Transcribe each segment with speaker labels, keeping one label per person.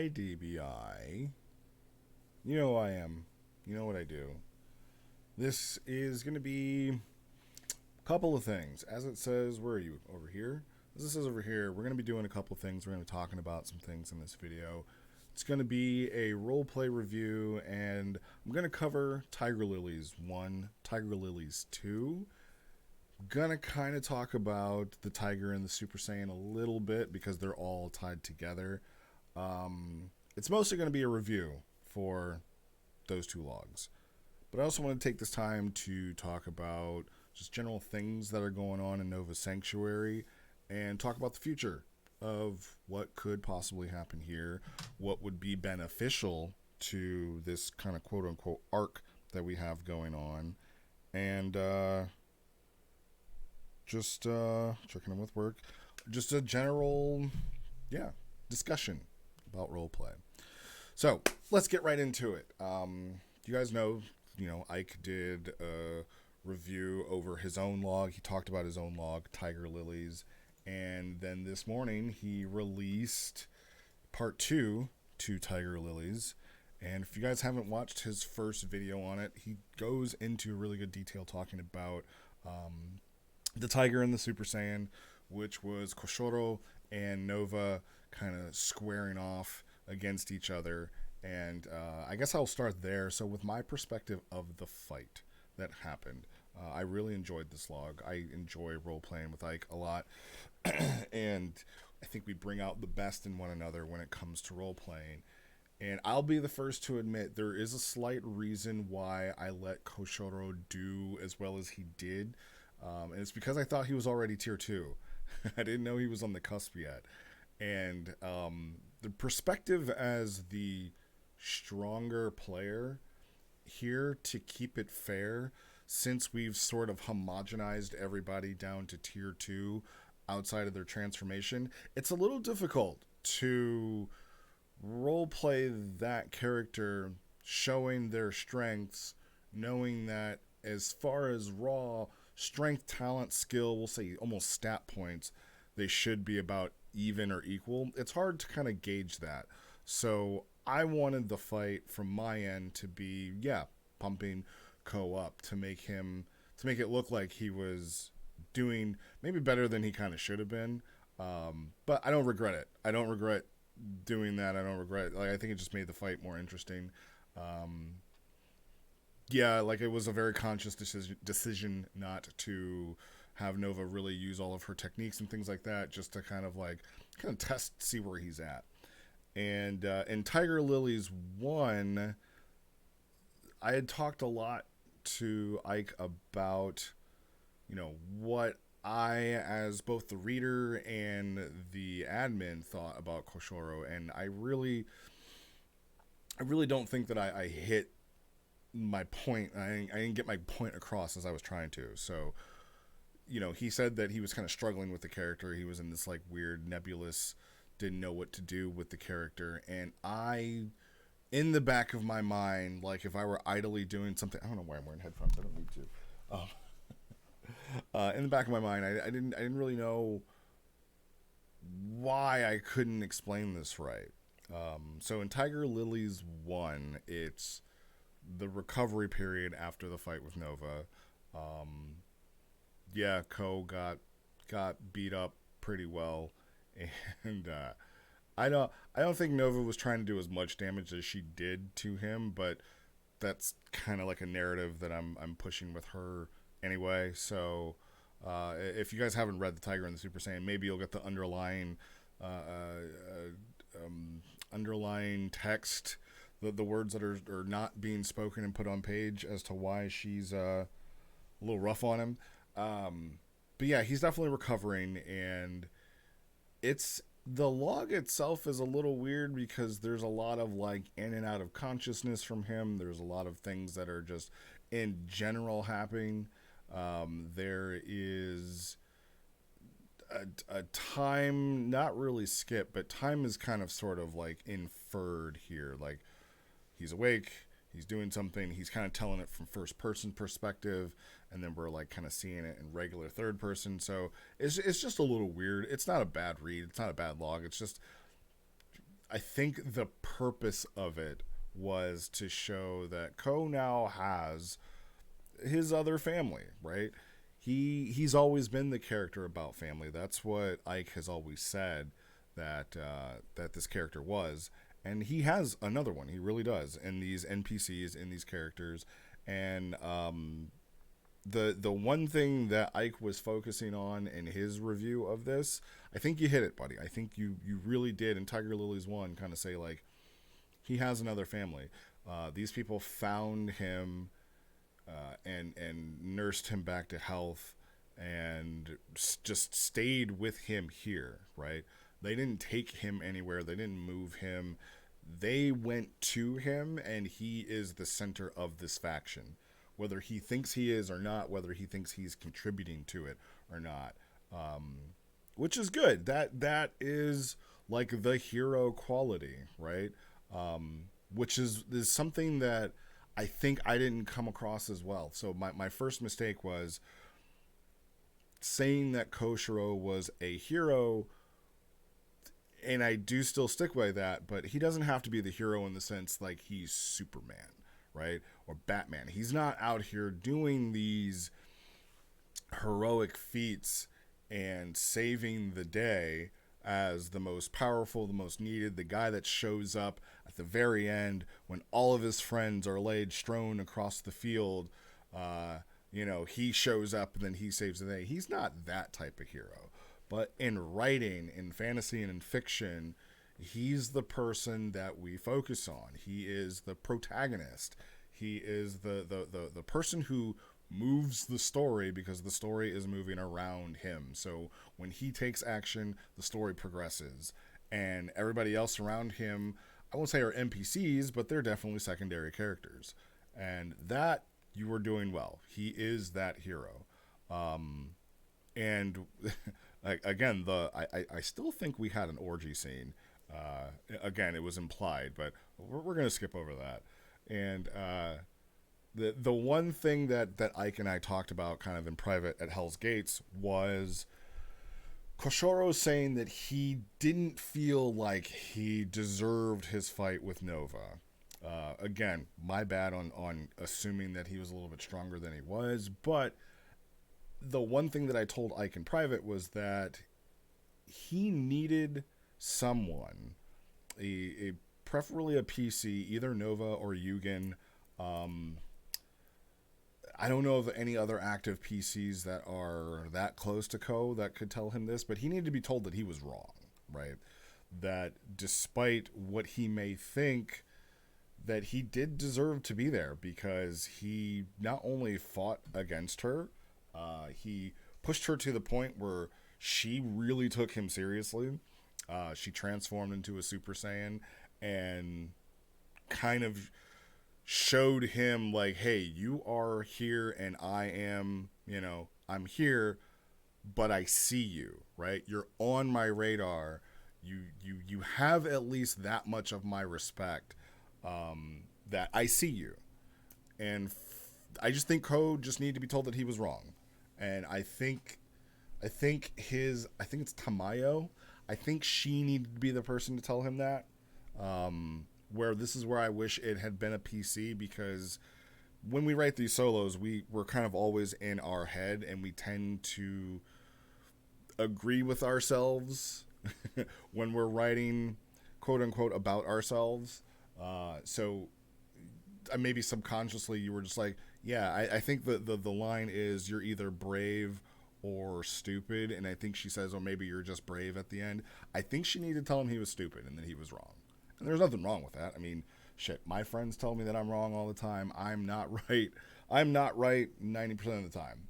Speaker 1: Hi, DBI. You know who I am. You know what I do. This is going to be a couple of things. As it says, where are you? Over here? As it says over here, we're going to be doing a couple of things. We're going to be talking about some things in this video. It's going to be a roleplay review, and I'm going to cover Tiger Lilies 1, Tiger Lilies 2. Gonna kind of talk about the Tiger and the Super Saiyan a little bit because they're all tied together. It's mostly going to be a review for those two logs. But I also want to take this time to talk about just general things that are going on in Nova Sanctuary and talk about the future of what could possibly happen here, what would be beneficial to this kind of quote unquote arc that we have going on, and just checking in with work. Just a general, discussion about roleplay. So let's get right into it. You guys know, Ike did a review over his own log. He talked about his own log, Tiger Lilies. And then this morning he released part 2 to Tiger Lilies. And if you guys haven't watched his first video on it, he goes into really good detail talking about the Tiger and the Super Saiyan, which was Koshoro and Nova kind of squaring off against each other. And I guess I'll start there. So with my perspective of the fight that happened, I really enjoyed this log. I enjoy role-playing with Ike a lot. And I think we bring out the best in one another when it comes to role-playing. And I'll be the first to admit there is a slight reason why I let Koshoro do as well as he did. And it's because I thought he was already tier 2. I didn't know he was on the cusp yet. And the perspective as the stronger player here, to keep it fair, since we've sort of homogenized everybody down to tier 2 outside of their transformation, it's a little difficult to roleplay that character showing their strengths, knowing that as far as raw strength, talent, skill, we'll say almost stat points, they should be about even or equal. It's hard to kind of gauge that. So I wanted the fight from my end to be, pumping Ko up to make it look like he was doing maybe better than he kind of should have been. But I don't regret it. I don't regret doing that. I don't regret, I think it just made the fight more interesting. It was a very conscious decision not to have Nova really use all of her techniques and things like that, just to kind of test, see where he's at. And in Tiger Lilies 1, I had talked a lot to Ike about, what I, as both the reader and the admin, thought about Koshoro, and I really don't think that I hit my point. I didn't get my point across as I was trying to. So, he said that he was kind of struggling with the character. He was in this weird nebulous, didn't know what to do with the character. And I, in the back of my mind, if I were idly doing something, I don't know why I'm wearing headphones. I don't need to. In the back of my mind, I didn't really know why I couldn't explain this right. So in Tiger Lilies 1, it's the recovery period after the fight with Nova. Ko got beat up pretty well, and I don't think Nova was trying to do as much damage as she did to him, but that's kind of like a narrative that I'm pushing with her anyway. So if you guys haven't read the Tiger and the Super Saiyan, maybe you'll get the underlying text, the words that are not being spoken and put on page as to why she's a little rough on him. But yeah, he's definitely recovering, and the log itself is a little weird because there's a lot of in and out of consciousness from him. There's a lot of things that are just in general happening. There is a time, not really skip, but time is kind of sort of inferred here. He's awake, he's doing something, he's kind of telling it from first person perspective, and then we're kind of seeing it in regular third person. So it's just a little weird. It's not a bad read, it's not a bad log, it's just I think the purpose of it was to show that Ko now has his other family, right? He's always been the character about family. That's what Ike has always said that that this character was, and he has another one. He really does in these NPCs, in these characters, and the one thing that Ike was focusing on in his review of this, I think you hit it, buddy. I think you really did. And Tiger Lily's one kind of say like he has another family. These people found him and nursed him back to health and just stayed with him here, right? They didn't take him anywhere. They didn't move him. They went to him, and he is the center of this faction. Whether he thinks he is or not, whether he thinks he's contributing to it or not, which is good. That is like the hero quality, right? Which is something that I think I didn't come across as well. So my first mistake was saying that Koshiro was a hero, and I do still stick by that, but he doesn't have to be the hero in the sense like he's Superman, right? Or Batman. He's not out here doing these heroic feats and saving the day as the most powerful, the most needed, the guy that shows up at the very end when all of his friends are laid strewn across the field. He shows up and then he saves the day. He's not that type of hero. But in writing, in fantasy and in fiction, he's the person that we focus on. He is the protagonist. He is the person who moves the story because the story is moving around him. So when he takes action, the story progresses. And everybody else around him, I won't say are NPCs, but they're definitely secondary characters. And that you were doing well. He is that hero. And again, I still think we had an orgy scene. Again, it was implied, but we're going to skip over that. And the one thing that Ike and I talked about kind of in private at Hell's Gates was Koshiro saying that he didn't feel like he deserved his fight with Nova. Again, my bad on assuming that he was a little bit stronger than he was, but the one thing that I told Ike in private was that he needed someone, a preferably a PC, either Nova or Yugen. I don't know of any other active PCs that are that close to Ko that could tell him this, but he needed to be told that he was wrong, right? That despite what he may think, that he did deserve to be there because he not only fought against her, he pushed her to the point where she really took him seriously. She transformed into a Super Saiyan and kind of showed him like, hey, you are here and I am, I'm here, but I see you, right? You're on my radar. You have at least that much of my respect, that I see you. And I just think Ko just needed to be told that he was wrong. And I think it's Tamayo. I think she needed to be the person to tell him that. Where this is where I wish it had been a PC, because when we write these solos, we're kind of always in our head and we tend to agree with ourselves when we're writing quote unquote about ourselves. So maybe subconsciously you were just like, yeah, I think the line is you're either brave or stupid. And I think she says, oh, maybe you're just brave at the end. I think she needed to tell him he was stupid and that he was wrong. And there's nothing wrong with that. I mean, shit, my friends tell me that I'm wrong all the time. I'm not right. I'm not right 90% of the time.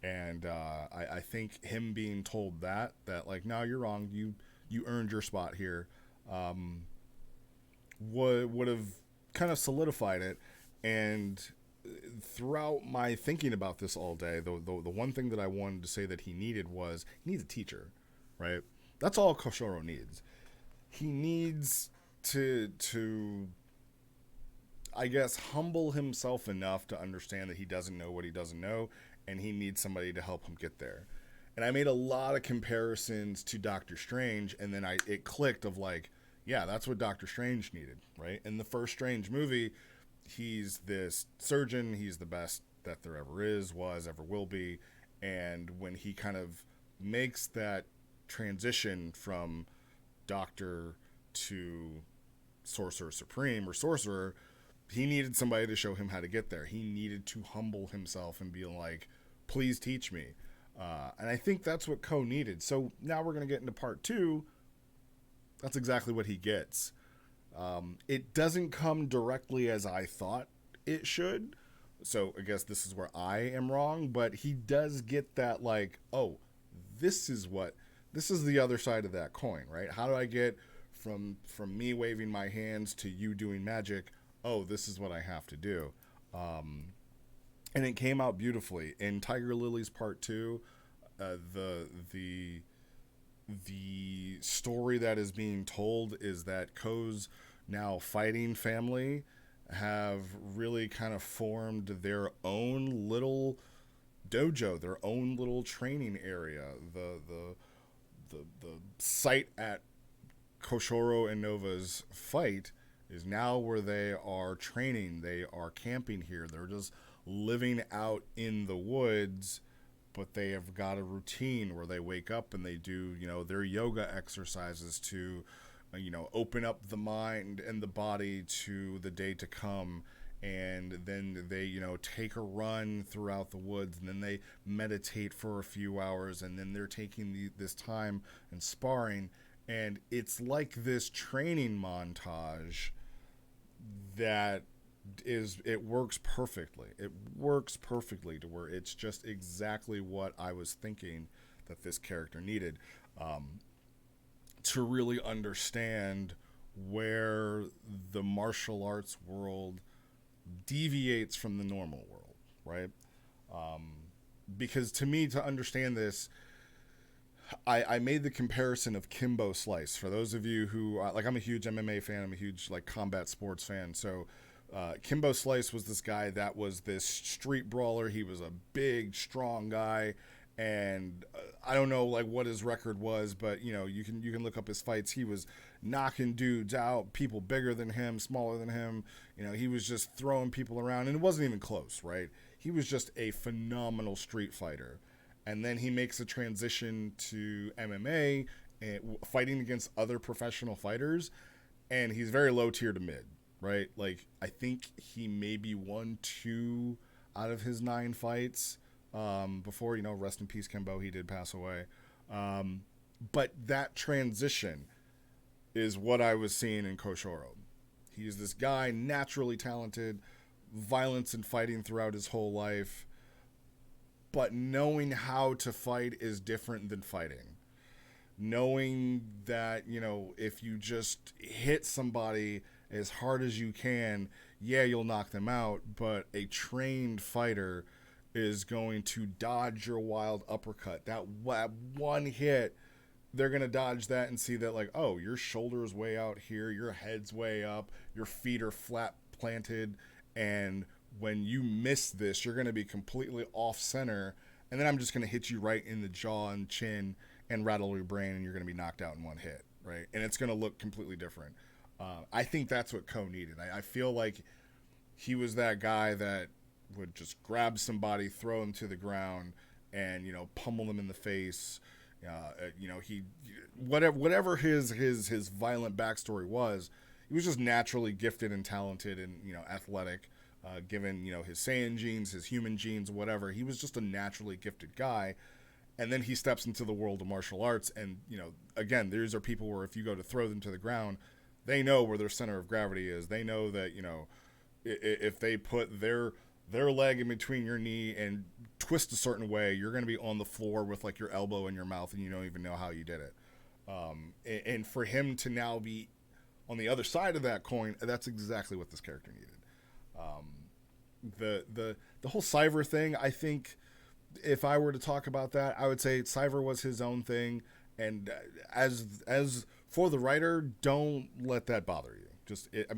Speaker 1: And I think him being told that like, no, you're wrong. You earned your spot here, would have kind of solidified it. And throughout my thinking about this all day, the one thing that I wanted to say that he needed was he needs a teacher, right? That's all Koshiro needs. He needs to I guess humble himself enough to understand that he doesn't know what he doesn't know, and he needs somebody to help him get there. And I made a lot of comparisons to Doctor Strange, and then it clicked of like, Yeah, that's what Doctor Strange needed, right? In the first Strange movie, he's this surgeon. He's the best that there ever is, was, ever will be. And when he kind of makes that transition from doctor to sorcerer supreme or sorcerer, he needed somebody to show him how to get there. He needed to humble himself and be like, please teach me. And I think that's what Ko needed. So now we're going to get into part two. That's exactly what he gets. It doesn't come directly as I thought it should. So I guess this is where I am wrong. But he does get that, like, oh, this is the other side of that coin, right? How do I get from me waving my hands to you doing magic? Oh, this is what I have to do. And it came out beautifully. In Tiger Lilies Part 2, the story that is being told is that Ko's now fighting family have really kind of formed their own little dojo, their own little training area. The site at Koshoro and Nova's fight is now where they are training. They are camping here. They're just living out in the woods, but they have got a routine where they wake up and they do, their yoga exercises to, open up the mind and the body to the day to come. And then they, take a run throughout the woods, and then they meditate for a few hours, and then they're taking this time and sparring. And it's like this training montage that it works perfectly. It works perfectly to where it's just exactly what I was thinking that this character needed, to really understand where the martial arts world deviates from the normal world, right? Because to me, to understand this, I made the comparison of Kimbo Slice. For those of you who, I'm a huge MMA fan, I'm a huge combat sports fan, so Kimbo Slice was this guy that was this street brawler. He was a big, strong guy, and I don't know what his record was, but you can look up his fights. He was knocking dudes out, people bigger than him, smaller than him. He was just throwing people around, and it wasn't even close, right? He was just a phenomenal street fighter. And then he makes a transition to MMA, and fighting against other professional fighters, and he's very low tier to mid, right? I think he maybe won 2 out of his 9 fights before, rest in peace, Kimbo, he did pass away. But that transition is what I was seeing in Koshoro. He's this guy, naturally talented, violence and fighting throughout his whole life, but knowing how to fight is different than fighting. Knowing that, if you just hit somebody as hard as you can, yeah, you'll knock them out, but a trained fighter is going to dodge your wild uppercut. That one hit, they're going to dodge that and see that, oh, your shoulder is way out here, your head's way up, your feet are flat planted, and when you miss this, you're going to be completely off center, and then I'm just going to hit you right in the jaw and chin and rattle your brain, and you're going to be knocked out in one hit, right? And it's going to look completely different. I think that's what Ko needed. I feel like he was that guy that would just grab somebody, throw him to the ground, and pummel them in the face. He whatever his violent backstory was, he was just naturally gifted and talented and athletic. Given his Saiyan genes, his human genes, whatever, he was just a naturally gifted guy. And then he steps into the world of martial arts, and again, these are people where if you go to throw them to the ground, they know where their center of gravity is. They know that if they put their leg in between your knee and twist a certain way, you're going to be on the floor with your elbow in your mouth, and you don't even know how you did it. And for him to now be on the other side of that coin, that's exactly what this character needed. The whole Cyver thing, I think if I were to talk about that, I would say Cyver was his own thing, and as for the writer, don't let that bother you.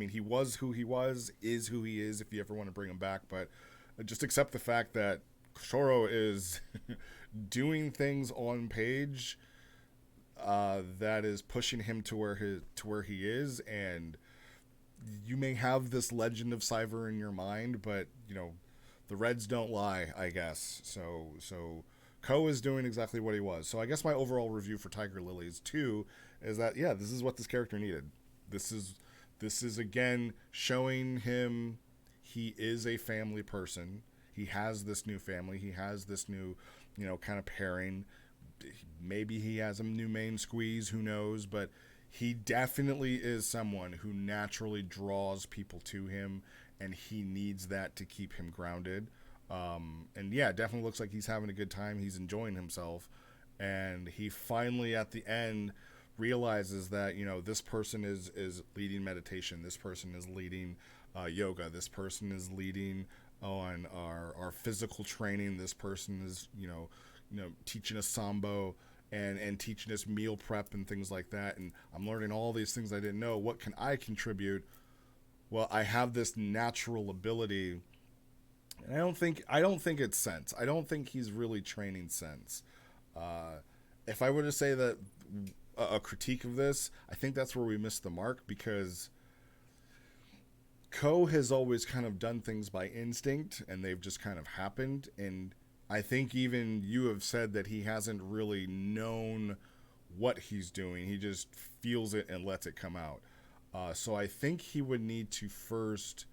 Speaker 1: He was who he was, is who he is, if you ever want to bring him back, but just accept the fact that Shoro is doing things on page that is pushing him to where he is. And you may have this legend of Cyver in your mind, but the Reds don't lie, I guess. So Ko is doing exactly what he was. So I guess my overall review for Tiger Lilies 2 is that, yeah, this is what this character needed. This is again showing him he is a family person. He has this new family. He has this new, kind of pairing. Maybe he has a new main squeeze, who knows, but he definitely is someone who naturally draws people to him, and he needs that to keep him grounded. And yeah, it definitely looks like he's having a good time. He's enjoying himself, and he finally at the end realizes that this person is leading meditation. This person is leading yoga. This person is leading on our physical training. This person is teaching us sambo and teaching us meal prep and things like that. And I'm learning all these things I didn't know. What can I contribute? Well, I have this natural ability. And I don't think it's sense. I don't think he's really training sense. If I were to say that a critique of this, I think that's where we missed the mark, because Ko has always kind of done things by instinct, and they've just kind of happened. And I think even you have said that he hasn't really known what he's doing. He just feels it and lets it come out. So I think he would need to first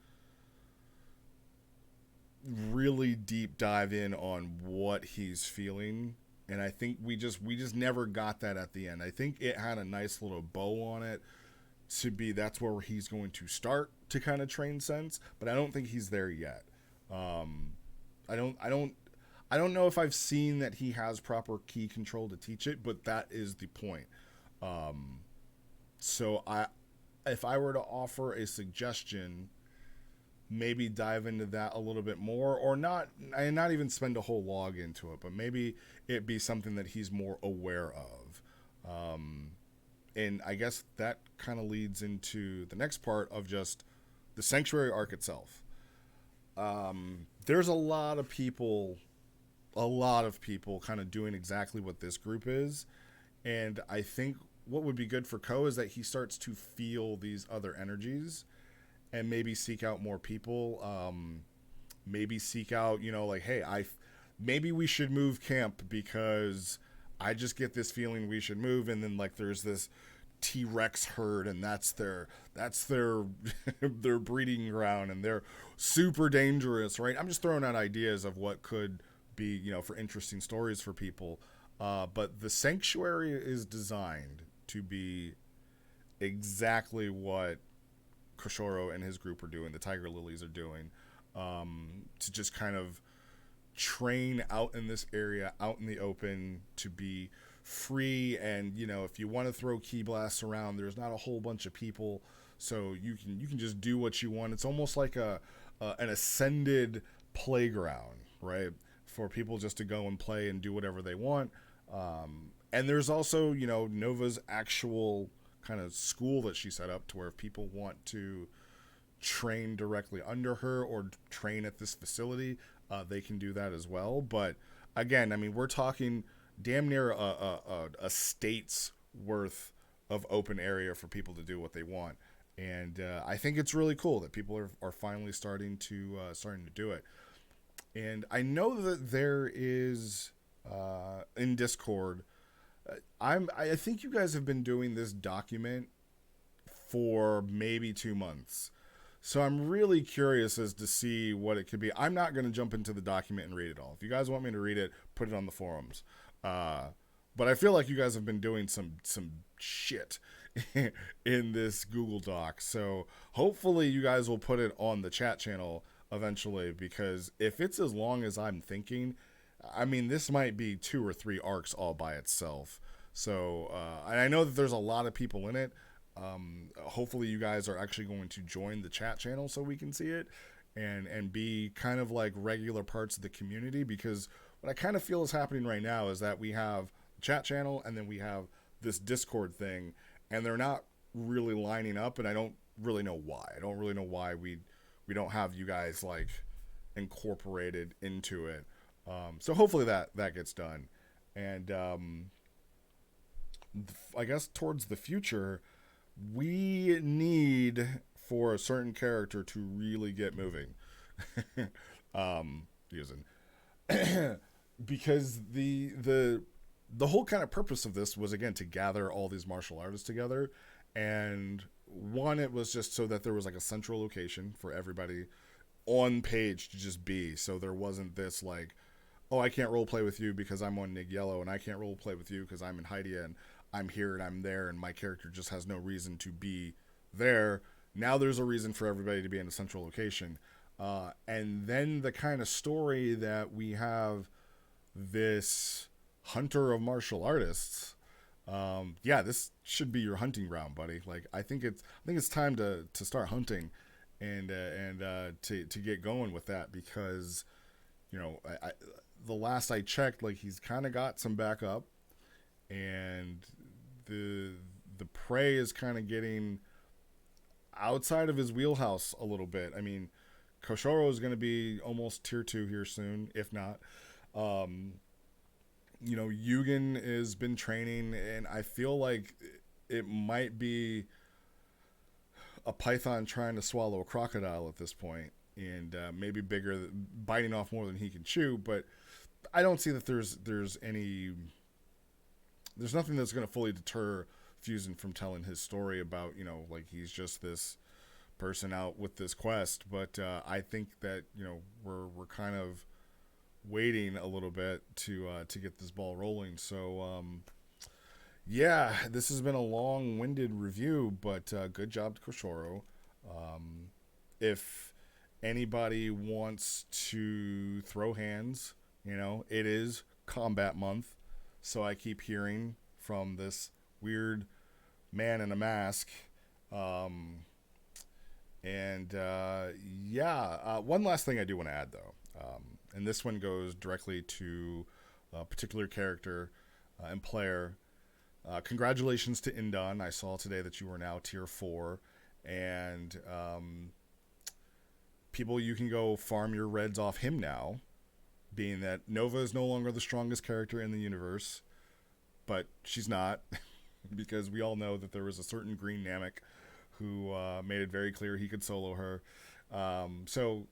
Speaker 1: really deep dive in on what he's feeling. And I think we just never got that at the end. I think it had a nice little bow on it to be that's where he's going to start to kind of train sense, but I don't think he's there yet. I don't know if I've seen that he has proper key control to teach it, but that is the point. So if I were to offer a suggestion, maybe dive into that a little bit more, or not, and not even spend a whole log into it, but maybe it be something that he's more aware of. And I guess that kind of leads into the next part of just the sanctuary arc itself. There's a lot of people kind of doing exactly what this group is. And I think what would be good for Ko is that he starts to feel these other energies and maybe seek out more people. Maybe seek out, like, hey, maybe we should move camp because I just get this feeling we should move. And then like there's this T-Rex herd, and that's their their breeding ground, and they're super dangerous, right? I'm just throwing out ideas of what could be, for interesting stories for people. But the sanctuary is designed to be exactly what Koshoro and his group are doing, the Tiger Lilies are doing, to just kind of train out in this area, out in the open, to be free. And if you want to throw key blasts around, there's not a whole bunch of people, so you can just do what you want. It's almost like an ascended playground, right, for people just to go and play and do whatever they want. And there's also Nova's actual kind of school that she set up to where if people want to train directly under her or train at this facility, they can do that as well. But again, I mean, we're talking damn near a state's worth of open area for people to do what they want. And I think it's really cool that people are finally starting to do it. And I know that there is in Discord, I think you guys have been doing this document for maybe 2 months. So I'm really curious as to see what it could be. I'm not going to jump into the document and read it all. If you guys want me to read it, put it on the forums. But I feel like you guys have been doing some shit in this Google Doc. So hopefully you guys will put it on the chat channel eventually, because if it's as long as I'm thinking, I mean, this might be 2 or 3 arcs all by itself. So, and I know that there's a lot of people in it. Hopefully you guys are actually going to join the chat channel so we can see it and be kind of like regular parts of the community, because what I kind of feel is happening right now is that we have the chat channel and then we have this Discord thing, and they're not really lining up, and I don't really know why. I don't really know why we don't have you guys like incorporated into it. So hopefully that gets done. And I guess towards the future, we need for a certain character to really get moving. Using because the whole kind of purpose of this was again to gather all these martial artists together, and one, it was just so that there was like a central location for everybody on page to just be, so there wasn't this like, oh, I can't role play with you because I'm on Nig Yellow, and I can't role play with you because I'm in Hydia, and I'm here and I'm there, and my character just has no reason to be there. Now there's a reason for everybody to be in a central location. And then the kind of story that we have this hunter of martial artists. Yeah, this should be your hunting ground, buddy. Like I think it's time to start hunting, and to get going with that because the last I checked, like he's kind of got some backup, and the the prey is kind of getting outside of his wheelhouse a little bit. I mean, Koshoro is going to be almost tier 2 here soon, if not. Um, Yugen has been training, and I feel like it might be a python trying to swallow a crocodile at this point, and maybe bigger, biting off more than he can chew. But I don't see that there's nothing that's going to fully deter Fusion from telling his story about like he's just this person out with this quest. But I think that we're kind of waiting a little bit to get this ball rolling. So yeah, this has been a long-winded review, but good job to Koshoro. If anybody wants to throw hands, it is combat month, so I keep hearing from this weird man in a mask. Um, and yeah, one last thing I do want to add though, and this one goes directly to a particular character and player. Congratulations to Indon. I saw today that you are now tier 4, and people, you can go farm your reds off him now, being that Nova is no longer the strongest character in the universe, but she's not, because we all know that there was a certain green Namek who made it very clear he could solo her. So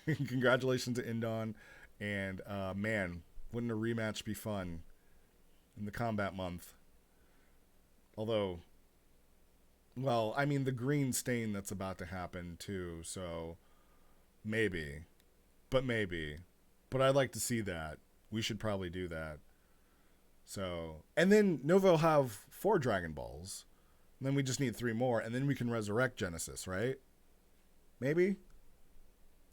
Speaker 1: congratulations to Indon, and man, wouldn't a rematch be fun in the combat month? Although, well, I mean, the green stain that's about to happen too, so maybe, maybe. But I'd like to see that. We should probably do that. So, and then Nova will have 4 Dragon Balls. And then we just need 3 more, and then we can resurrect Genesis, right? Maybe?